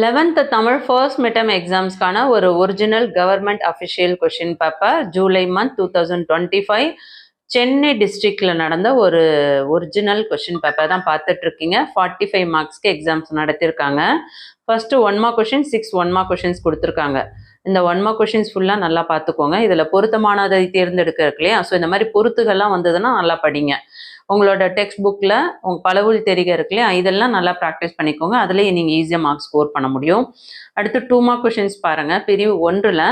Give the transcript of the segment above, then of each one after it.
11th Tamil first midterm எக்ஸாம்ஸ்க்கான ஒரு original government official question paper July month 2025 Chennai டிஸ்ட்ரிக்டில் நடந்த ஒரு ஒரிஜினல் கொஷின் பேப்பர் தான் பார்த்துட்டு இருக்கீங்க. 45 மார்க்ஸ்க்கு எக்ஸாம்ஸ் நடத்தியிருக்காங்க. First 1 mark question 6 1 mark questions கொடுத்துருக்காங்க. இந்த 1 மார்க் கொஷின்ஸ் ஃபுல்லாக நல்லா பார்த்துக்கோங்க. இதில் பொருத்தமானதை தேர்ந்தெடுக்க இருக்கு இல்லையா? ஸோ இந்த மாதிரி பொருத்துகள்லாம் வந்ததுன்னா நல்லா படிங்க. உங்களோட டெக்ஸ்ட் புக்கில் உங்கள் பலவொலி தெரிக இருக்கு இல்லையா? இதெல்லாம் நல்லா ப்ராக்டிஸ் பண்ணிக்கோங்க. அதுலேயே நீங்கள் ஈஸியாக மார்க்ஸ் ஸ்கோர் பண்ண முடியும். அடுத்து 2 மார்க் கொஷின்ஸ் பாருங்கள். பிரிவு 1ல்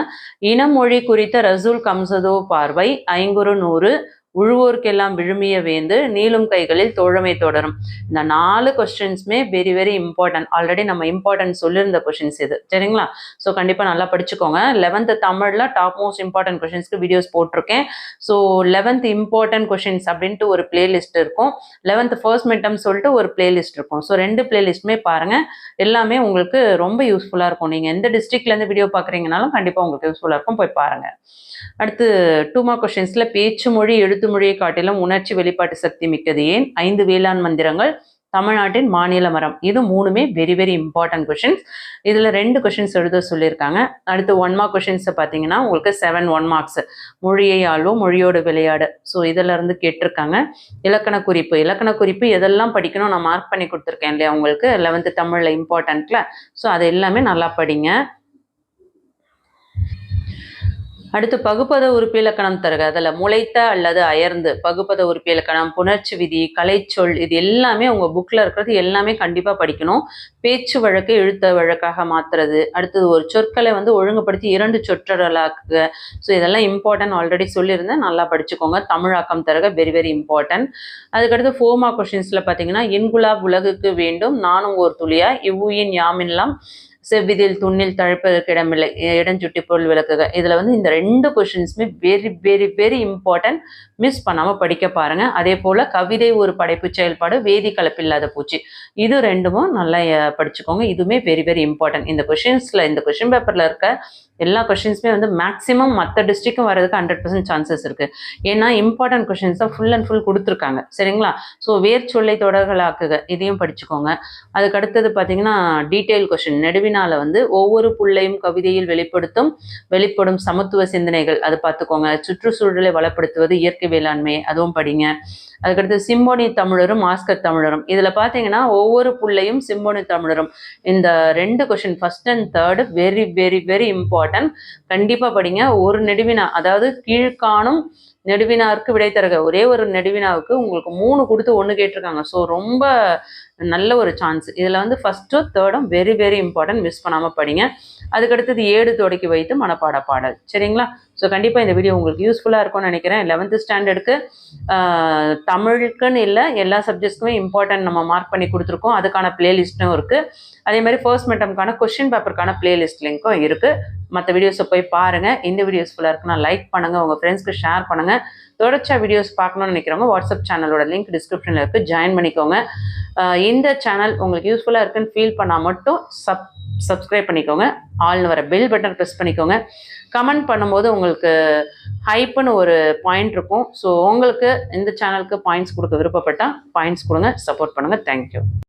இனமொழி குறித்த ரசூல் கம்சதோ பார்வை 500 உழுவோர்க்கெல்லாம் விழுமிய வேந்து நீளும் கைகளில் தோழமை தொடரும். இந்த 4 கொஸ்டின்ஸுமே வெரி வெரி இம்பார்ட்டன்ட். ஆல்ரெடி நம்ம இம்பார்ட்டன்ட் சொல்லியிருந்த கொஷின்ஸ் இது, சரிங்களா? ஸோ கண்டிப்பாக நல்லா படிச்சுக்கோங்க. 11th தமிழில் டாப் மோஸ்ட் இம்பார்ட்டன்ட் கொஷின்ஸ்க்கு வீடியோஸ் போட்டிருக்கேன். ஸோ 11th இம்பார்ட்டன்ட் கொஷின்ஸ் அப்படின்ட்டு ஒரு பிளேலிஸ்ட் இருக்கும். 11th ஃபர்ஸ்ட் மிட்டம் சொல்லிட்டு ஒரு பிளேலிஸ்ட் இருக்கும். ஸோ 2 பிளேலிஸ்ட்டுமே பாருங்கள். எல்லாமே உங்களுக்கு ரொம்ப யூஸ்ஃபுல்லாக இருக்கும். நீங்கள் எந்த டிஸ்ட்ரிக்ட்லேருந்து வீடியோ பார்க்குறீங்கனாலும் கண்டிப்பாக உங்களுக்கு யூஸ்ஃபுல்லாக இருக்கும், போய் பாருங்கள். அடுத்து 2 மார்க் கொஸ்டின்ஸ்ல பேச்சு மொழி எழுத்து மொழியை காட்டிலும் உணர்ச்சி வெளிப்பாட்டு சக்தி மிக்கது ஏன், 5 வேளாண் மந்திரங்கள், தமிழ்நாட்டின் மாநில மரம், இது 3மே வெரி வெரி இம்பார்ட்டன்ட் கொஷின்ஸ். இதில் 2 கொஷின்ஸ் எழுத சொல்லியிருக்காங்க. அடுத்து 1 மார்க் கொஷின்ஸை பார்த்தீங்கன்னா உங்களுக்கு 7 1 மார்க்ஸ், மொழியை ஆள்வோம் மொழியோடு விளையாடு. ஸோ இதில் இருந்து கேட்டிருக்காங்க. இலக்கண குறிப்பு எதெல்லாம் படிக்கணும் நான் மார்க் பண்ணி கொடுத்துருக்கேன் இல்லையா உங்களுக்கு 11th தமிழில் இம்பார்ட்டன்ட்ல. ஸோ அது எல்லாமே நல்லா படிங்க. அடுத்து பகுப்பத உறுப்பு இலக்கணம் தருக. அதில் முளைத்த அல்லது அயர்ந்து பகுப்பத உறுப்பு இலக்கணம், புணர்ச்சி விதி, கலைச்சொல், இது எல்லாமே உங்கள் புக்கில் இருக்கிறது எல்லாமே கண்டிப்பாக படிக்கணும். பேச்சு வழக்கை எழுத்த வழக்காக மாற்றுறது. அடுத்தது ஒரு சொற்களை ஒழுங்குபடுத்தி 2 சொற்றொடர்களாக்குக. ஸோ இதெல்லாம் இம்பார்ட்டன்ட், ஆல்ரெடி சொல்லியிருந்தேன், நல்லா படிச்சுக்கோங்க. தமிழாக்கம் தருக வெரி வெரி இம்பார்ட்டன்ட். அதுக்கடுத்து 4 மார்க் கொஷின்ஸில் பார்த்தீங்கன்னா இன்குலாப் உலகுக்கு வேண்டும் நானும் ஓர் துளியா இவ்வுயின் யாமின்லாம் செவ்விதில் துண்ணில் தழைப்பதற்கு இடமில்லை இடஞ்சுட்டி பொருள் விளக்குக. இதில் இந்த 2 கொஷின்ஸுமே very very very important. Miss பண்ணாமல் படிக்க பாருங்க. அதே போல் கவிதை ஒரு படைப்பு செயல்பாடு, வேதி கலப்பில்லாத பூச்சி, இது 2மும் நல்லா படிச்சுக்கோங்க. இதுவுமே வெரி வெரி இம்பார்ட்டன்ட். இந்த கொஷின்ஸில் இந்த கொஷின் பேப்பரில் இருக்க எல்லா கொஷின்ஸுமே மேக்ஸிமம் மற்ற டிஸ்ட்ரிக்டும் வரதுக்கு 100% சான்சஸ் இருக்குது. ஏன்னா இம்பார்ட்டன்ட் கொஷின்ஸ் தான் ஃபுல் அண்ட் ஃபுல் கொடுத்துருக்காங்க, சரிங்களா? ஸோ வேர்ச்சொல்லை தொடர்களாக்குக, இதையும் படிச்சுக்கோங்க. அதுக்கு அடுத்தது பார்த்தீங்கன்னா டீட்டெயில் கொஷின், நெடுவினால ஒவ்வொரு புள்ளையும் கவிதையில் வெளிப்படும் சமத்துவ சிந்தனைகள், அது பார்த்துக்கோங்க. சுற்றுச்சூழலை வளப்படுத்துவது இயற்கை வேளாண்மை, அதுவும் படிங்க. அதுக்கடுத்து சிம்போனி தமிழரும் ஆஸ்கர் தமிழரும், இதில் பார்த்தீங்கன்னா ஒவ்வொரு புள்ளையும் சிம்போனி தமிழரும், இந்த 2 question first and third very very very important. கண்டிப்பாக படிங்க. ஒரு நெடுவினா, அதாவது கீழ்காணும் நெடுவினாருக்கு விடை தருக, ஒரே ஒரு நெடுவினாவுக்கு உங்களுக்கு 3 கொடுத்து 1 கேட்டிருக்காங்க. ஸோ ரொம்ப நல்ல ஒரு சான்ஸ். இதில் ஃபர்ஸ்ட்டும் தேர்டும் வெரி வெரி இம்பார்ட்டன்ட், மிஸ் பண்ணாமல் படிங்க. அதுக்கடுத்தது 7 தொடக்கி வைத்து மனப்பாட பாடல், சரிங்களா? ஸோ கண்டிப்பாக இந்த வீடியோ உங்களுக்கு யூஸ்ஃபுல்லாக இருக்கும்னு நினைக்கிறேன். 11th ஸ்டாண்டர்டுக்கு தமிழுக்குன்னு இல்லை, எல்லா சப்ஜெக்ட்ஸ்க்குமே இம்பார்ட்டன்ட் நம்ம மார்க் பண்ணி கொடுத்துருக்கோம். அதுக்கான பிளேலிஸ்ட்டும் இருக்குது. அதே மாதிரி ஃபர்ஸ்ட் மிட்டம்கான கொஷின் பேப்பருக்கான பிளேலிஸ்ட் லிங்க்கும் இருக்குது. மற்ற வீடியோஸை போய் பாருங்கள். இந்த வீடியோ யூஸ்ஃபுல்லாக இருக்குன்னா லைக் பண்ணுங்கள், உங்கள் ஃப்ரெண்ட்ஸ்க்கு ஷேர் பண்ணுங்கள். தொடர்ச்சியாக வீடியோஸ் பார்க்கணும்னு நினைக்கிறவங்க வாட்ஸ்அப் சேனலோட லிங்க் டிஸ்கிரிப்ஷனில் இருக்குது, ஜாயின் பண்ணிக்கோங்க. இந்த சேனல் உங்களுக்கு யூஸ்ஃபுல்லாக இருக்குன்னு ஃபீல் பண்ணால் மட்டும் சப்ஸ்கிரைப் பண்ணிக்கோங்க. ஆல்னு வர பெல் பட்டன் ப்ரெஸ் பண்ணிக்கோங்க. கமெண்ட் பண்ணும்போது உங்களுக்கு ஹைப்புன்னு ஒரு பாயிண்ட் இருக்கும். ஸோ உங்களுக்கு இந்த சேனலுக்கு பாயிண்ட்ஸ் கொடுக்க விருப்பப்பட்டால் பாயிண்ட்ஸ் கொடுங்க, சப்போர்ட் பண்ணுங்கள். தேங்க்யூ.